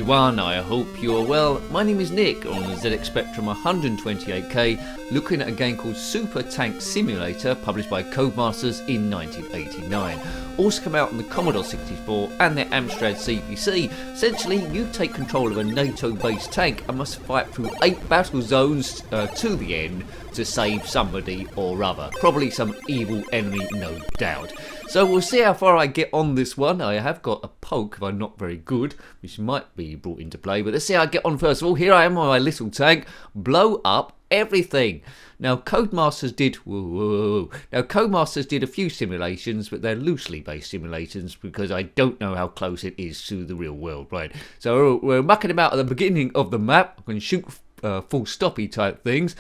everyone, I hope you are well. My name is Nick on the ZxSpectrum 128K, looking at a game called Super Tank Simulator, published by Codemasters in 1989. Also come out on the Commodore 64 and the Amstrad CPC. Essentially, you take control of a NATO-based tank and must fight through 8 battle zones to the end to save somebody or other. Probably some evil enemy, no doubt. So we'll see how far I get on this one. I have got a poke if I'm not very good, which might be brought into play. But let's see how I get on first of all. Here I am on my little tank. Blow up everything. Now Codemasters did a few simulations, but they're loosely based simulations because I don't know how close it is to the real world, right? So we're mucking about at the beginning of the map. I can shoot full stoppy type things.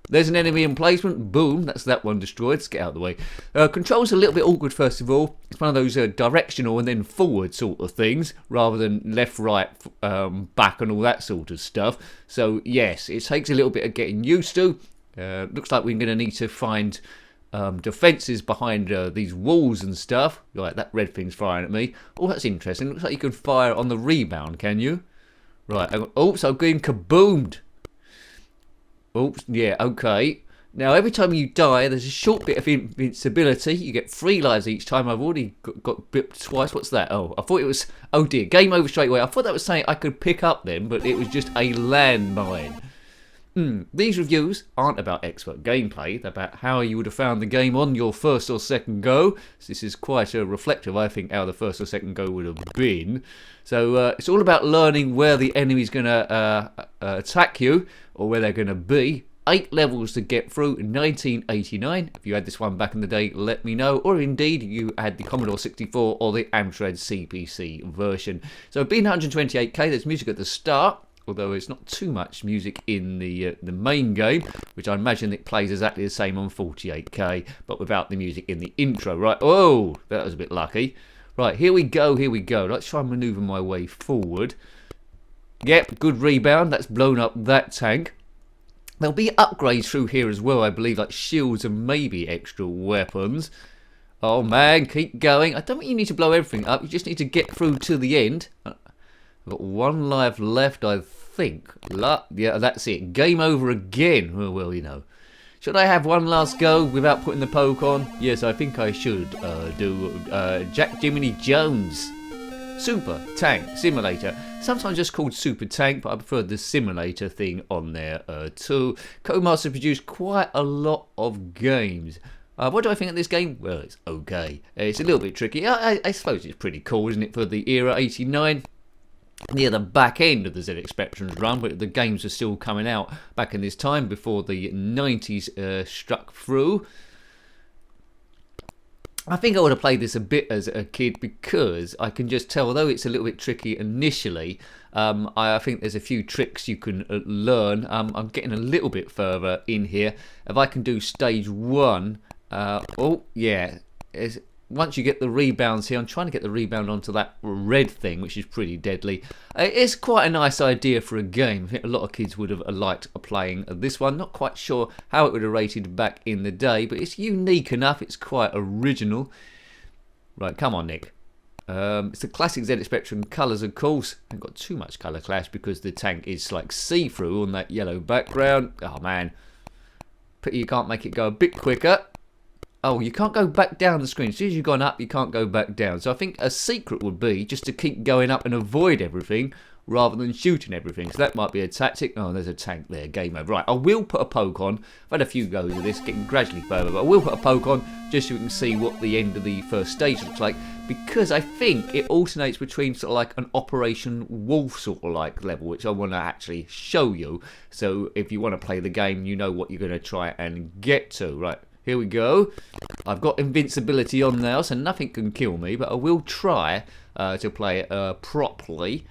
There's an enemy emplacement, boom, that's that one destroyed. Let's get out of the way. Controls a little bit awkward first of all. It's one of those directional and then forward sort of things, rather than left, right, back and all that sort of stuff. So yes, it takes a little bit of getting used to. Looks like we're going to need to find defences behind these walls and stuff. Right, that red thing's firing at me. Oh, that's interesting. Looks like you can fire on the rebound, can you? Right, oops, I've been kaboomed. Oops, yeah, okay. Now, every time you die, there's a short bit of invincibility. You get 3 lives each time. I've already got bipped twice. What's that? Oh, I thought it was... Oh, dear. Game over straight away. I thought that was saying I could pick up then, but it was just a landmine. These reviews aren't about expert gameplay. They're about how you would have found the game on your first or second go. So this is quite reflective, I think, how the first or second go would have been. So it's all about learning where the enemy's going to attack you, or where they're going to be. 8 levels to get through in 1989. If you had this one back in the day, let me know. Or indeed, you had the Commodore 64 or the Amstrad CPC version. So being 128K, there's music at the start. Although it's not too much music in the main game, which I imagine it plays exactly the same on 48K, but without the music in the intro, right? Oh, that was a bit lucky. Right, here we go, here we go. Let's try and manoeuvre my way forward. Yep, good rebound. That's blown up that tank. There'll be upgrades through here as well, I believe, like shields and maybe extra weapons. Oh man, keep going. I don't think you need to blow everything up. You just need to get through to the end. I've got 1 life left, I think. Yeah, that's it. Game over again. Well, you know. Should I have one last go without putting the poke on? Yes, I think I should do Jack Jiminy Jones. Super Tank Simulator. Sometimes just called Super Tank, but I prefer the simulator thing on there too. Codemasters produced quite a lot of games. What do I think of this game? Well, it's okay. It's a little bit tricky. I suppose it's pretty cool, isn't it, for the era 89? Near the back end of the ZX Spectrum's run, but the games were still coming out back in this time before the 90s struck through. I think I would have played this a bit as a kid because I can just tell, although it's a little bit tricky initially, I think there's a few tricks you can learn. I'm getting a little bit further in here. If I can do stage 1, oh yeah, once you get the rebounds here, I'm trying to get the rebound onto that red thing, which is pretty deadly. It's quite a nice idea for a game. I think a lot of kids would have liked playing this one. Not quite sure how it would have rated back in the day, but it's unique enough. It's quite original. Right, come on, Nick. It's the classic ZX Spectrum colours, of course. I haven't got too much colour clash because the tank is like see-through on that yellow background. Oh, man. Pity you can't make it go a bit quicker. Oh, you can't go back down the screen. As soon as you've gone up, you can't go back down. So I think a secret would be just to keep going up and avoid everything rather than shooting everything. So that might be a tactic. Oh, there's a tank there. Game over. Right, I will put a poke on. I've had a few goes of this, getting gradually further, but I will put a poke on just so we can see what the end of the first stage looks like, because I think it alternates between sort of like an Operation Wolf sort of like level, which I want to actually show you. So if you want to play the game, you know what you're going to try and get to. Right. Here we go. I've got invincibility on now, so nothing can kill me, but I will try to play it properly.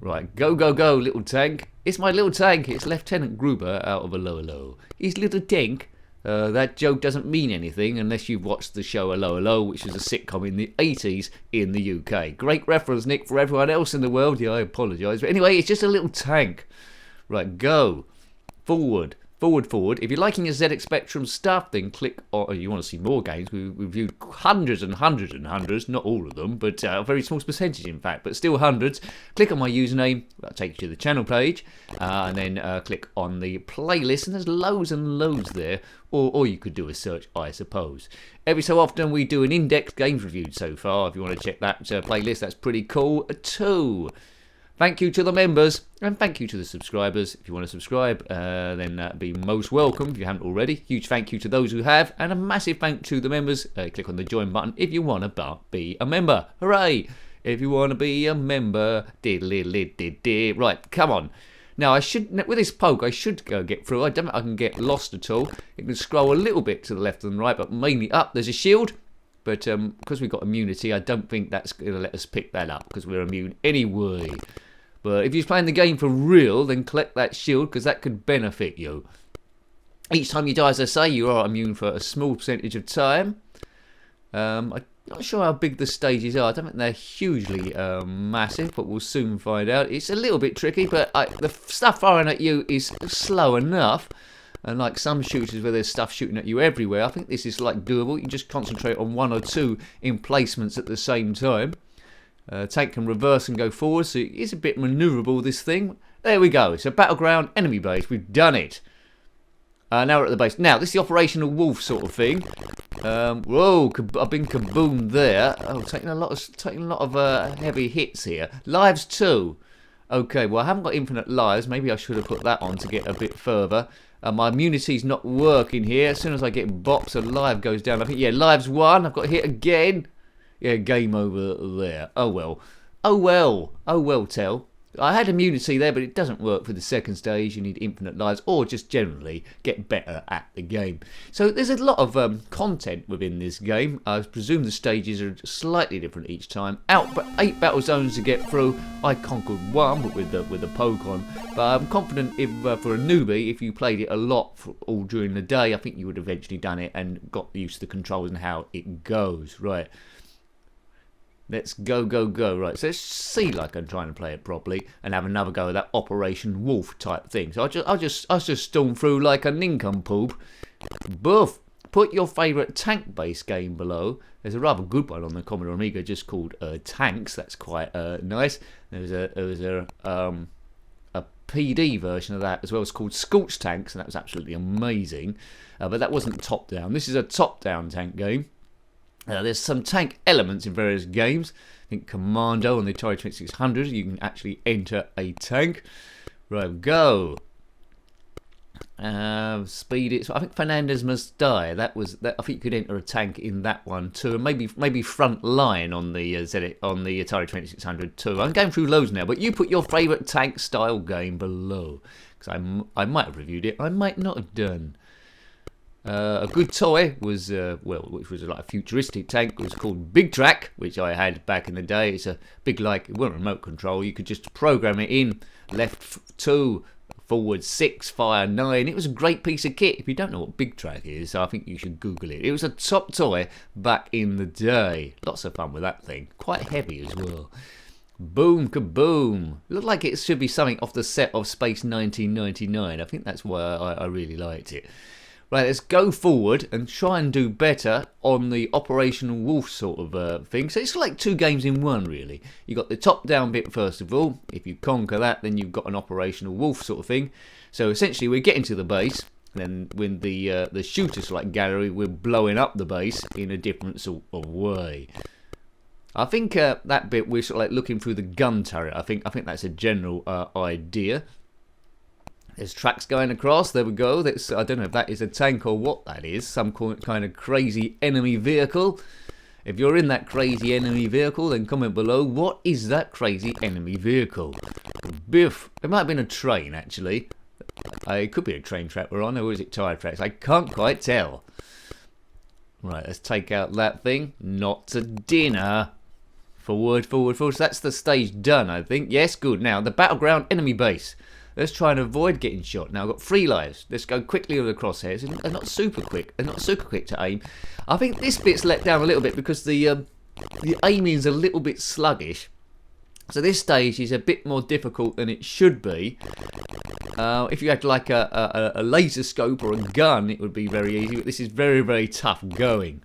Right, go, go, go, little tank. It's my little tank. It's Lieutenant Gruber out of Hello Hello. He's little tank. That joke doesn't mean anything unless you've watched the show Hello Hello, which was a sitcom in the 80s in the UK. Great reference, Nick, for everyone else in the world. Yeah, I apologise. But anyway, it's just a little tank. Right, go. Forward. forward. If you're liking your ZX Spectrum stuff, then click on, or you want to see more games. We reviewed hundreds and hundreds and hundreds, not all of them, but a very small percentage in fact, but still hundreds. Click on my username, that'll take you to the channel page, and then click on the playlist, and there's loads and loads there, or you could do a search, I suppose. Every so often we do an in-depth games reviewed so far. If you want to check that playlist, that's pretty cool too. Thank you to the members, and thank you to the subscribers. If you want to subscribe, then that'd be most welcome if you haven't already. Huge thank you to those who have, and a massive thank you to the members. Click on the join button if you want to be a member. Hooray! If you want to be a member. Right, come on. Now, I should, with this poke, I should get through. I don't think I can get lost at all. You can scroll a little bit to the left and right, but mainly up. There's a shield. But because we've got immunity, I don't think that's going to let us pick that up, because we're immune anyway. But if you're playing the game for real, then collect that shield, because that could benefit you. Each time you die, as I say, you are immune for a small percentage of time. I'm not sure how big the stages are. I don't think they're hugely massive, but we'll soon find out. It's a little bit tricky, but the stuff firing at you is slow enough. And like some shooters where there's stuff shooting at you everywhere, I think this is like doable. You can just concentrate on one or two emplacements at the same time. Tank can reverse and go forward, so it is a bit manoeuvrable, this thing. There we go. It's a battleground enemy base. We've done it. Now we're at the base. Now, this is the operational wolf sort of thing. Whoa, I've been kaboomed there. Oh, taking a lot of heavy hits here. Lives too. Okay, well, I haven't got infinite lives. Maybe I should have put that on to get a bit further. My immunity's not working here. As soon as I get bopped, a live goes down. I think, yeah, lives 1. I've got hit again. Yeah, game over there. Oh well. Oh well. Oh well, tell. I had immunity there, but it doesn't work for the second stage. You need infinite lives, or just generally get better at the game. So there's a lot of content within this game. I presume the stages are slightly different each time. 8 battle zones to get through. I conquered 1, but with the poke on. But I'm confident if for a newbie, if you played it a lot all during the day, I think you would have eventually done it and got used to the controls and how it goes. Right. Let's go. Right, so let's see like I'm trying to play it properly and have another go at that Operation Wolf type thing. So I'll just storm through like a nincompoop. Boof! Put your favourite tank-based game below. There's a rather good one on the Commodore Amiga just called Tanks. That's quite nice. There was a PD version of that as well. It's called Scorch Tanks, and that was absolutely amazing. But that wasn't top-down. This is a top-down tank game. There's some tank elements in various games. I think Commando on the Atari 2600, you can actually enter a tank. Right, go. Speed it. So I think Fernandez Must Die. That. I think you could enter a tank in that one too, and maybe Front Line on the on the Atari 2600 too. I'm going through loads now, but you put your favourite tank style game below, because I might have reviewed it. I might not have done. A good toy was, which was like a futuristic tank, was called Big Track, which I had back in the day. It's a big, like, it wasn't remote control. You could just program it in, left 2, forward 6, fire 9. It was a great piece of kit. If you don't know what Big Track is, I think you should Google it. It was a top toy back in the day. Lots of fun with that thing. Quite heavy as well. Boom, kaboom. Looked like it should be something off the set of Space 1999. I think that's why I really liked it. Right, let's go forward and try and do better on the Operational Wolf sort of thing. So it's like 2 games in one, really. You've got the top-down bit first of all. If you conquer that, then you've got an Operational Wolf sort of thing. So essentially, we're getting to the base. And then when the shooter like gallery, we're blowing up the base in a different sort of way. I think that bit we're sort of like looking through the gun turret. I think that's a general idea. There's tracks going across. There we go. I don't know if that is a tank or what that is. Some kind of crazy enemy vehicle. If you're in that crazy enemy vehicle, then comment below. What is that crazy enemy vehicle? Biff. It might have been a train, actually. It could be a train track we're on, or is it tire tracks? I can't quite tell. Right, let's take out that thing. Not to dinner. Forward. So that's the stage done, I think. Yes, good. Now, the battleground enemy base. Let's try and avoid getting shot. Now I've got 3 lives. Let's go quickly with the crosshairs. They're not super quick. They're not super quick to aim. I think this bit's let down a little bit because the aiming is a little bit sluggish. So this stage is a bit more difficult than it should be. If you had like a laser scope or a gun, it would be very easy, but this is very, very tough going.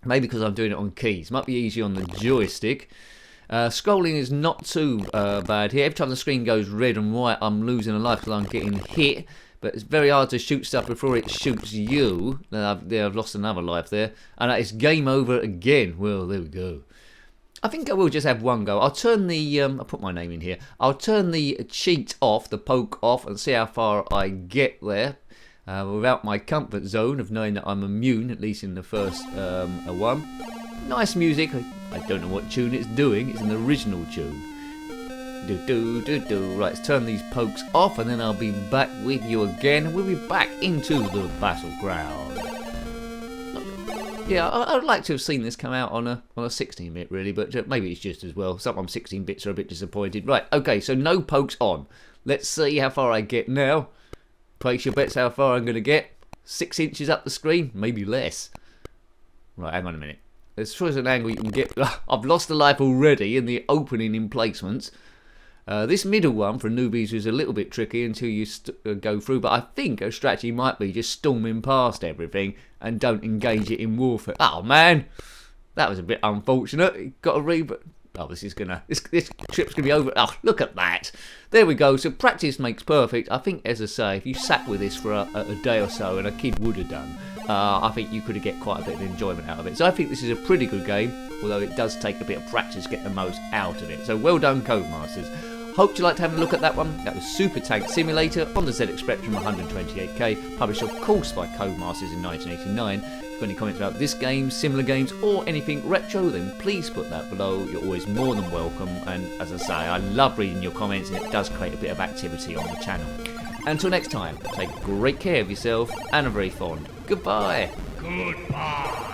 Maybe because I'm doing it on keys. Might be easy on the joystick. Scrolling is not too bad here. Every time the screen goes red and white, I'm losing a life because I'm getting hit. But it's very hard to shoot stuff before it shoots you. I've lost another life there. And it's game over again. Well, there we go. I think I will just have one go. I'll turn the, I'll put my name in here. I'll turn the cheat off, the poke off, and see how far I get there. Without my comfort zone of knowing that I'm immune, at least in the first one. Nice music. I don't know what tune it's doing. It's an original tune. Do. Right, let's turn these pokes off, and then I'll be back with you again. We'll be back into the battleground. Yeah, I'd like to have seen this come out on a 16-bit, really, but maybe it's just as well. Sometimes 16-bits are a bit disappointed. Right, okay, so no pokes on. Let's see how far I get now. Place your bets how far I'm going to get. 6 inches up the screen, maybe less. Right, hang on a minute. As far as an angle you can get... I've lost a life already in the opening emplacements. This middle one for newbies is a little bit tricky until you go through, but I think a strategy might be just storming past everything and don't engage it in warfare. Oh man, that was a bit unfortunate. Got to reboot. Oh, this trip's gonna be over. Oh, look at that. There we go. So practice makes perfect. I think, as I say, if you sat with this for a day or so, and a kid would have done, I think you could get quite a bit of enjoyment out of it. So I think this is a pretty good game, although it does take a bit of practice to get the most out of it. So well done, Codemasters. Hope you liked having a look at that one. That was Super Tank Simulator on the ZX Spectrum 128K, published of course by Codemasters in 1989. If you've got any comments about this game, similar games, or anything retro, then please put that below. You're always more than welcome, and as I say, I love reading your comments, and it does create a bit of activity on the channel. Until next time, take great care of yourself, and a very fond goodbye. Goodbye.